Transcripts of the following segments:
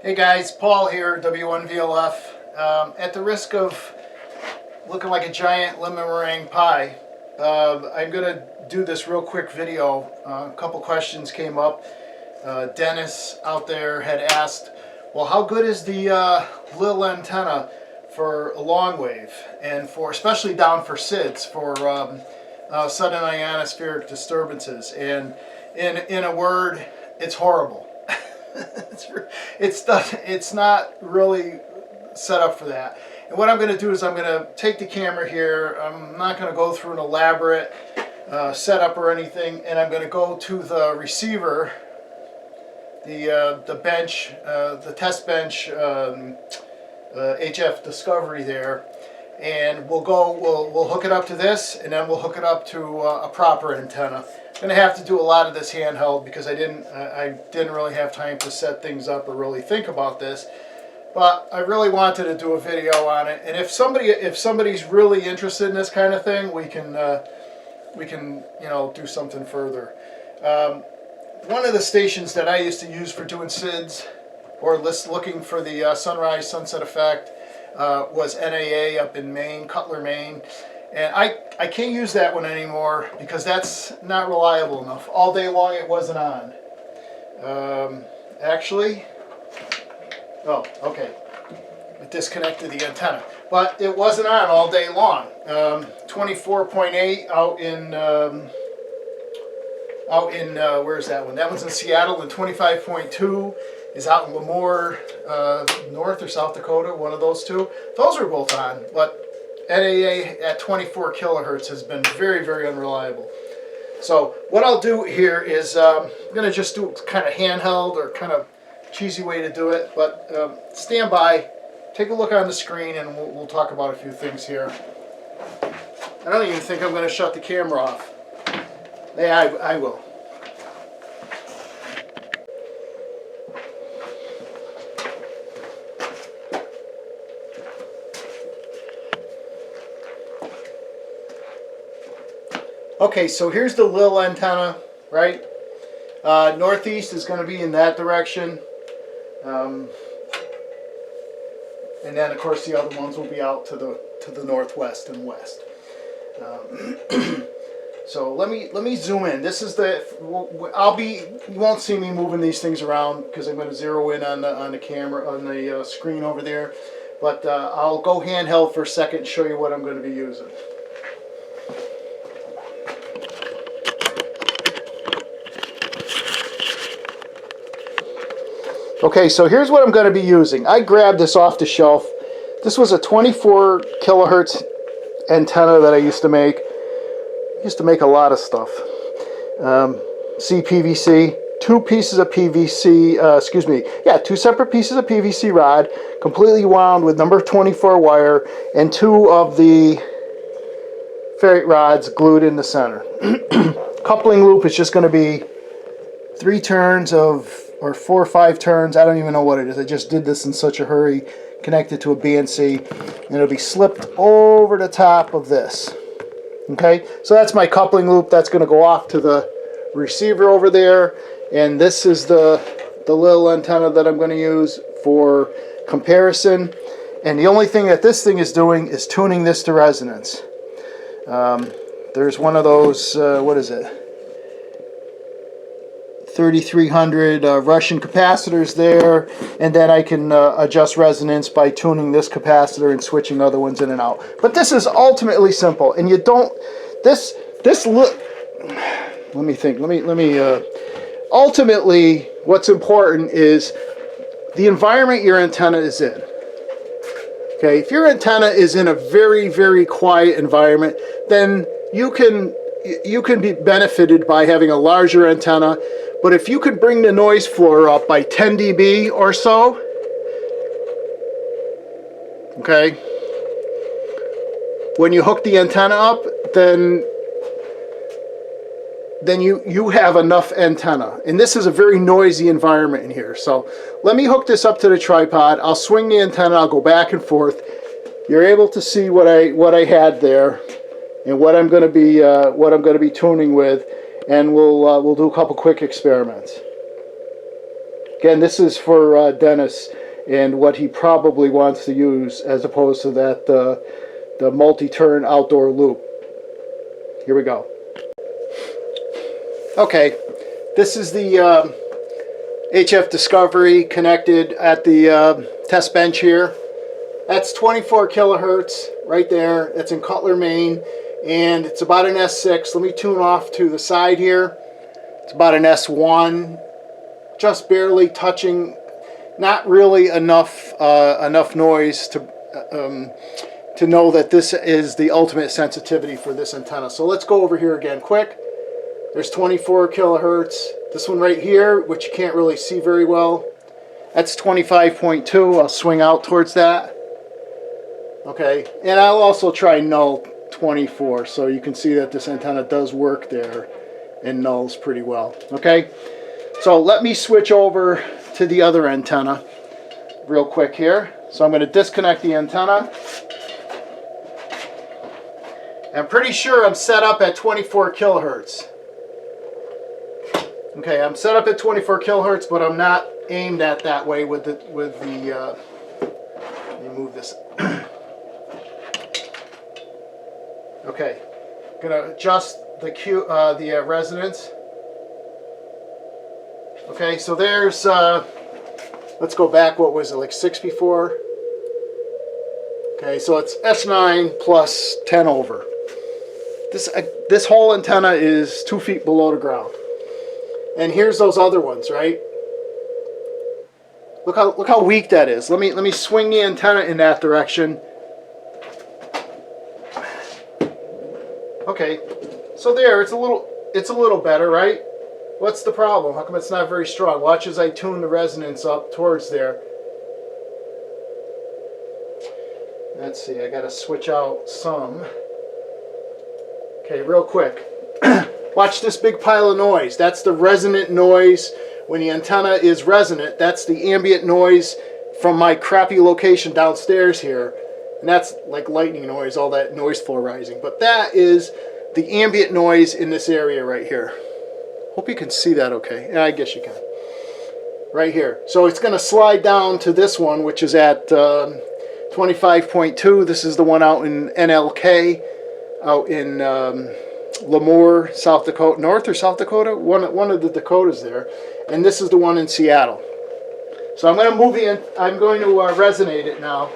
Hey guys, Paul here, W1VLF. At the risk of looking like a giant lemon meringue pie, I'm going to do this real quick video. A couple questions came up. Dennis out there had asked, well, how good is the little antenna for a long wave, and for especially down for SIDs, for sudden ionospheric disturbances? And in a word, it's horrible. It's not really set up for that. And what I'm going to do is I'm going to take the camera here. I'm not going to go through an elaborate setup or anything, and I'm going to go to the receiver, the bench, the test bench, HF Discovery there, and we'll hook it up to this, and then we'll hook it up to a proper antenna. I'm going to have to do a lot of this handheld because I didn't really have time to set things up or really think about this, but I really wanted to do a video on it. And if somebody's really interested in this kind of thing, we can do something further. One of the stations that I used to use for doing SIDs or looking for the sunrise sunset effect was NAA up in Maine, Cutler, Maine. And I can't use that one anymore because that's not reliable enough. All day long it wasn't on. Actually, oh, okay. It disconnected the antenna. But it wasn't on all day long. 24.8 out in where's that one? That one's in Seattle, and 25.2 is out in Lemoore, North or South Dakota, one of those two. Those were both on, but NAA at 24 kilohertz has been very, very unreliable. So what I'll do here is I'm going to just do kind of handheld or kind of cheesy way to do it, but stand by, take a look on the screen, and we'll talk about a few things here. I don't even think I'm going to shut the camera off. Yeah, I will. Okay, so here's the little antenna, right? Northeast is going to be in that direction. And then, of course, the other ones will be out to the northwest and west. So let me zoom in. This is you won't see me moving these things around because I'm going to zero in on the camera, on the screen over there. But I'll go handheld for a second and show you what I'm going to be using. Okay, so here's what I'm going to be using. I grabbed this off the shelf. This was a 24 kilohertz antenna that I used to make. I used to make a lot of stuff. CPVC, two pieces of PVC, two separate pieces of PVC rod, completely wound with number 24 wire, and two of the ferrite rods glued in the center. Coupling loop is just going to be 3 turns or 4 or 5 turns, I don't even know what it is. I just did this in such a hurry, connected to a BNC, and it'll be slipped over the top of this. Okay, so that's my coupling loop. That's going to go off to the receiver over there, and this is the little antenna that I'm going to use for comparison. And the only thing that this thing is doing is tuning this to resonance. There's one of those, what is it? 3300 Russian capacitors there, and then I can adjust resonance by tuning this capacitor and switching other ones in and out. But this is ultimately simple, and you don't let me think. Ultimately, what's important is the environment your antenna is in. Okay, if your antenna is in a very, very quiet environment, then you can be benefited by having a larger antenna. But if you could bring the noise floor up by 10 dB or so, okay, when you hook the antenna up, then you have enough antenna. And this is a very noisy environment in here. So let me hook this up to the tripod. I'll swing the antenna. I'll go back and forth. You're able to see what I had there and what I'm going to be tuning with. And we'll do a couple quick experiments. Again, this is for Dennis and what he probably wants to use, as opposed to that the multi-turn outdoor loop. Here we go. Okay, this is the HF Discovery connected at the test bench here. That's 24 kilohertz right there. That's in Cutler, Maine, and it's about an S6. Let me tune off to the side here. It's about an S1, just barely touching, not really enough noise to know that this is the ultimate sensitivity for this antenna. So let's go over here again quick. There's 24 kilohertz. This one right here, which you can't really see very well, that's 25.2. I'll swing out towards that. Okay, and I'll also try null 24, so you can see that this antenna does work there and nulls pretty well. Okay, so let me switch over to the other antenna real quick here. So I'm going to disconnect the antenna. I'm pretty sure I'm set up at 24 kilohertz. Okay, I'm set up at 24 kilohertz, but I'm not aimed at that way with the let me move this. Okay, gonna adjust the resonance. Okay, so there's let's go back. What was it, like 6 before? Okay, so it's S9 plus 10 over. This whole antenna is 2 feet below the ground. And here's those other ones, right? Look how weak that is. Let me swing the antenna in that direction. Okay, so there, it's a little better, right? What's the problem? How come it's not very strong? Watch as I tune the resonance up towards there. Let's see, I gotta switch out some. Okay, real quick. Watch this big pile of noise. That's the resonant noise. When the antenna is resonant, that's the ambient noise from my crappy location downstairs here. And that's like lightning noise, all that noise floor rising. But that is the ambient noise in this area right here. Hope you can see that okay. Yeah, I guess you can. Right here. So it's going to slide down to this one, which is at 25.2. This is the one out in NLK, out in Lemoore, South Dakota, North or South Dakota? One of the Dakotas there. And this is the one in Seattle. So I'm going to move I'm going to resonate it now.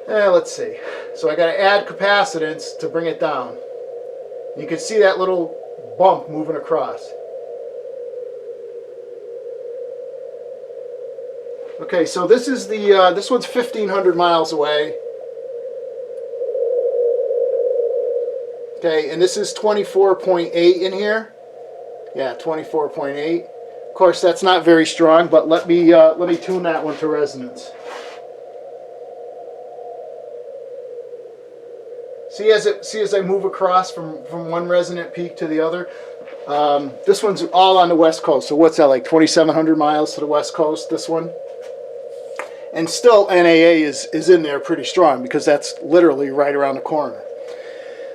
Let's see. So I got to add capacitance to bring it down. You can see that little bump moving across. Okay, so this is the this one's 1,500 miles away. Okay, and this is 24.8 in here. Yeah, 24.8. Of course, that's not very strong, but let me tune that one to resonance. See as I move across from one resonant peak to the other. This one's all on the west coast. So what's that, like 2,700 miles to the west coast? This one, and still NAA is in there pretty strong because that's literally right around the corner.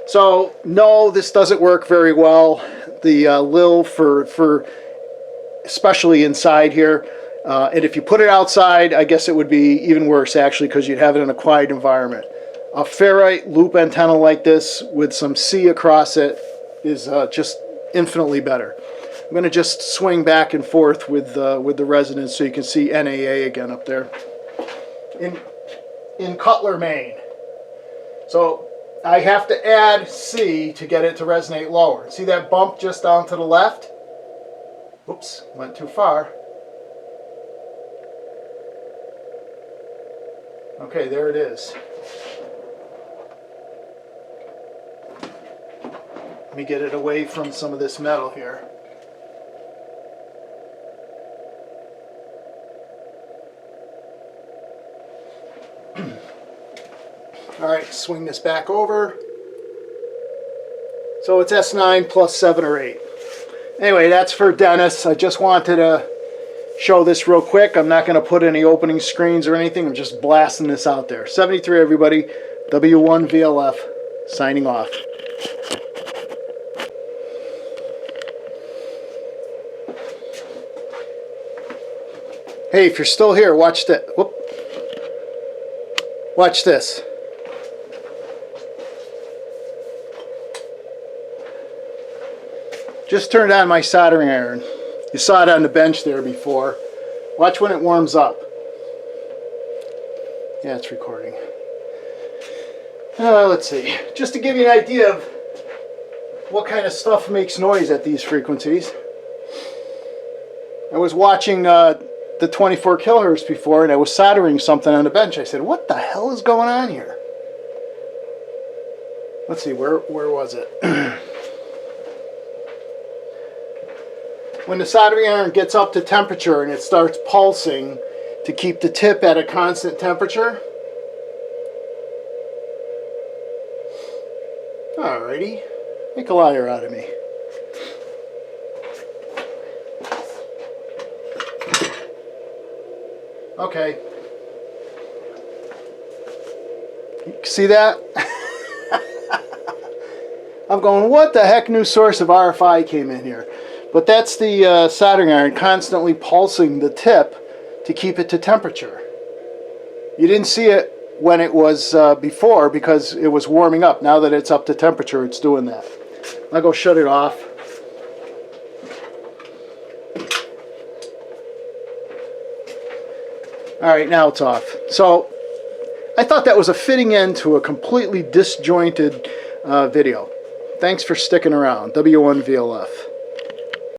So no, this doesn't work very well. The lil for especially inside here, and if you put it outside, I guess it would be even worse actually because you'd have it in a quiet environment. A ferrite loop antenna like this with some C across it is just infinitely better. I'm going to just swing back and forth with the resonance so you can see NAA again up there in Cutler, Maine. So I have to add C to get it to resonate lower. See that bump just down to the left? Oops, went too far. Okay, there it is. Let me get it away from some of this metal here. All right, swing this back over. So it's S9 plus 7 or 8. Anyway, that's for Dennis. I just wanted to show this real quick. I'm not going to put any opening screens or anything. I'm just blasting this out there. 73, everybody. W1VLF signing off. Hey, if you're still here, watch this. Whoop. Watch this. Just turned on my soldering iron. You saw it on the bench there before. Watch when it warms up. Yeah, it's recording. Let's see. Just to give you an idea of what kind of stuff makes noise at these frequencies. I was watching the 24 kilohertz before, and I was soldering something on the bench. I said, what the hell is going on here? Let's see, where was it? When the soldering iron gets up to temperature and it starts pulsing to keep the tip at a constant temperature. Alrighty, make a liar out of me. Okay. See that? I'm going, what the heck new source of RFI came in here? But that's the soldering iron constantly pulsing the tip to keep it to temperature. You didn't see it when it was before because it was warming up. Now that it's up to temperature, it's doing that. I'll go shut it off. Alright, now it's off. So, I thought that was a fitting end to a completely disjointed video. Thanks for sticking around. W1VLF.